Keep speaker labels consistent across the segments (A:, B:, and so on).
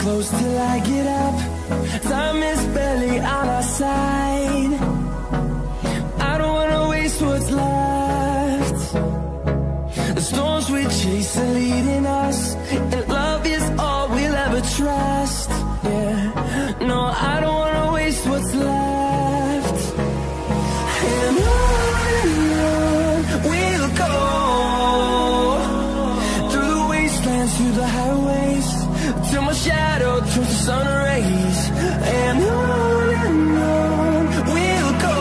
A: close till I get up. Time is barely on our side. I don't wanna waste what's left. The storms we chase are leading us, and love is all we'll ever trust. Yeah, no, I don't wanna waste what's left. And on we'll go, through the wastelands, through the highways, till my shadow turns to sun rays. And on we'll go,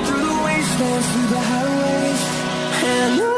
A: through the wastelands, through the highways, and on.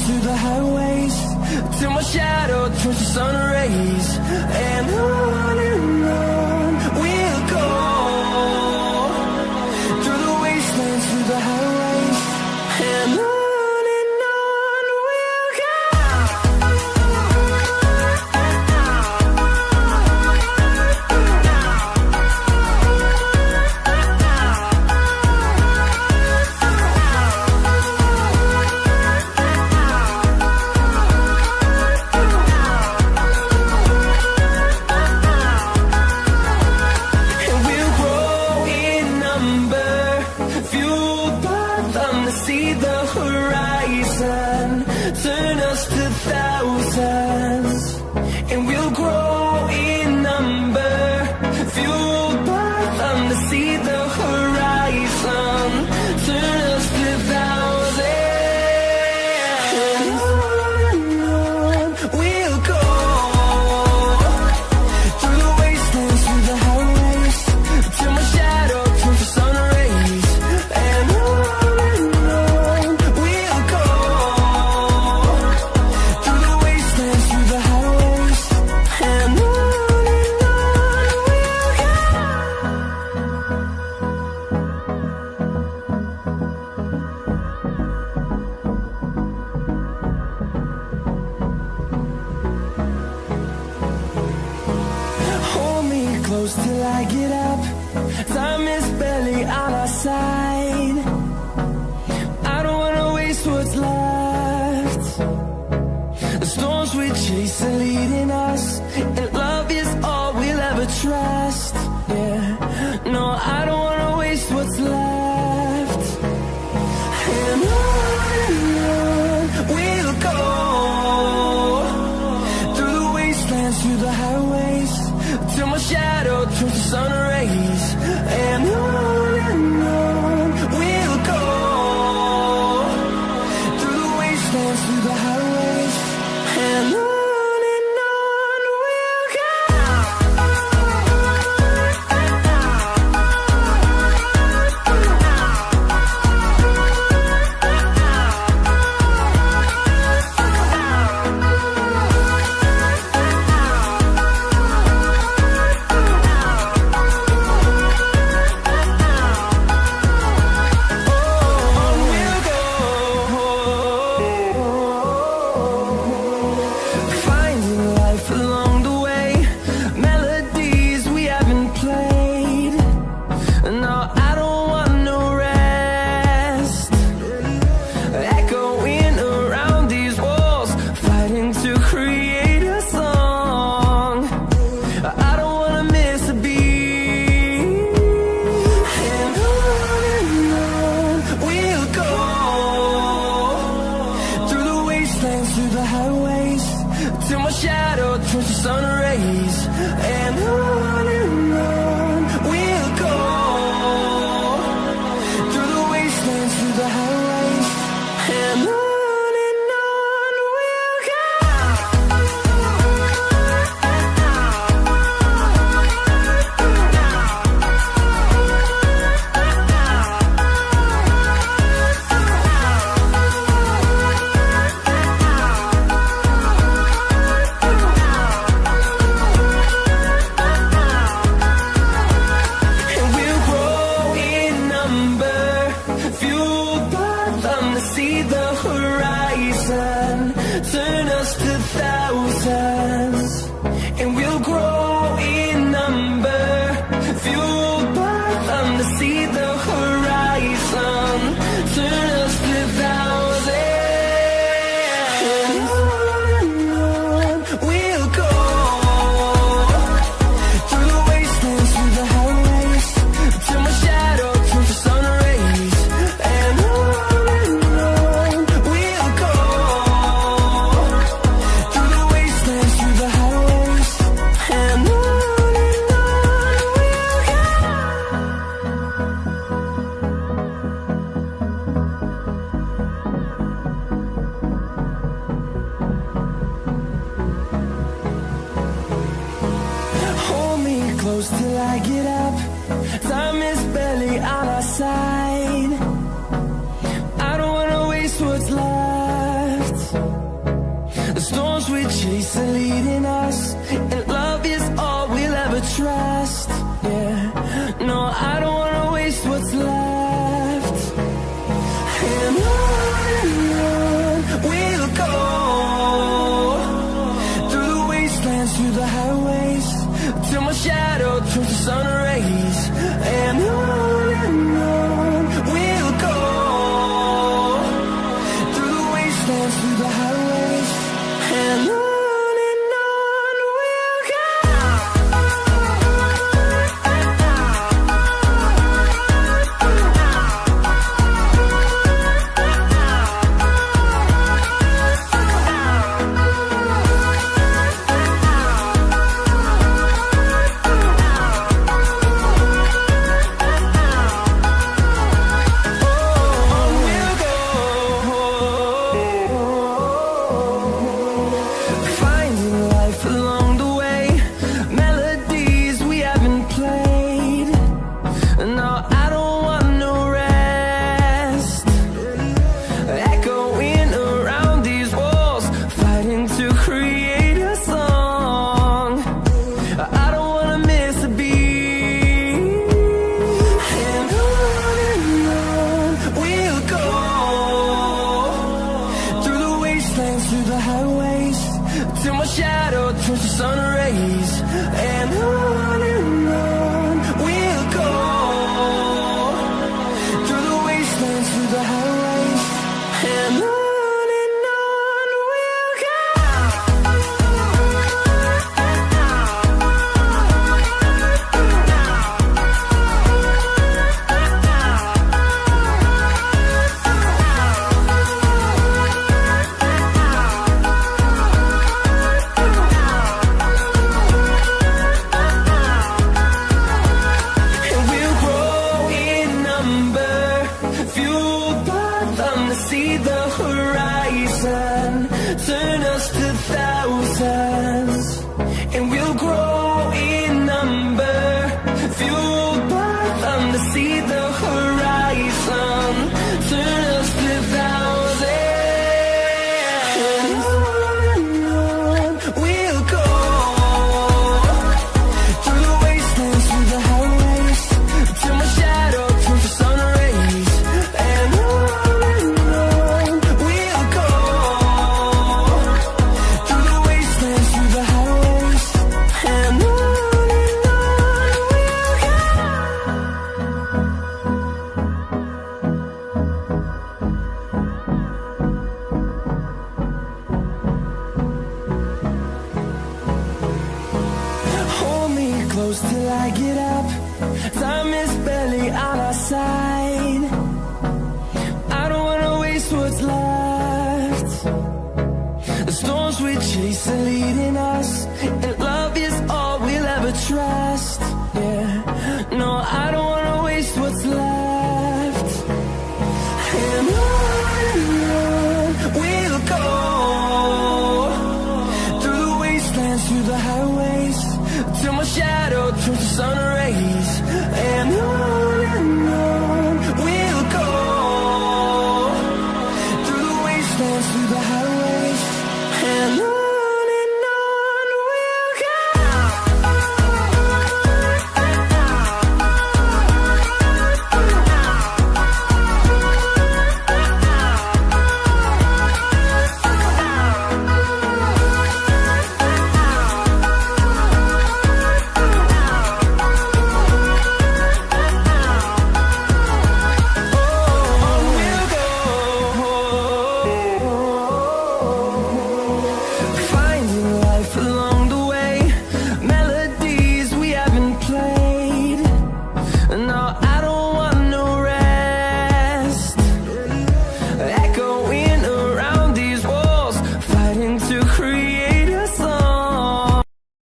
A: Through the highways, till my shadow turns to sun rays. And on we'll go, through the wastelands, through the highways, and on we'll go. See the horizon, turn us to thousands, and we'll grow in number, fueled by them to see the horizon, turn us to thousands. And on we'll go, through the wastelands, through the highways, till my shadow turns to sun rays. And close till I get up. Time is barely on our side. I don't wanna waste what's left. The storms we chase are leading us, and love is all we'll ever trust. Yeah, no, I don't wanna waste what's left. And on we'll go, through the wastelands, through the highways, till my shadow turns to sun rays. And on we'll go, through the wastelands, through the highways, and on get up. Time is barely on our side. I don't wanna waste what's left. The storms we chase are leading us, and love is all we'll ever trust. Yeah, no, I don't wanna waste what's left. And on we'll go, through the wastelands, through the highways, till my shadow turns to sun rays.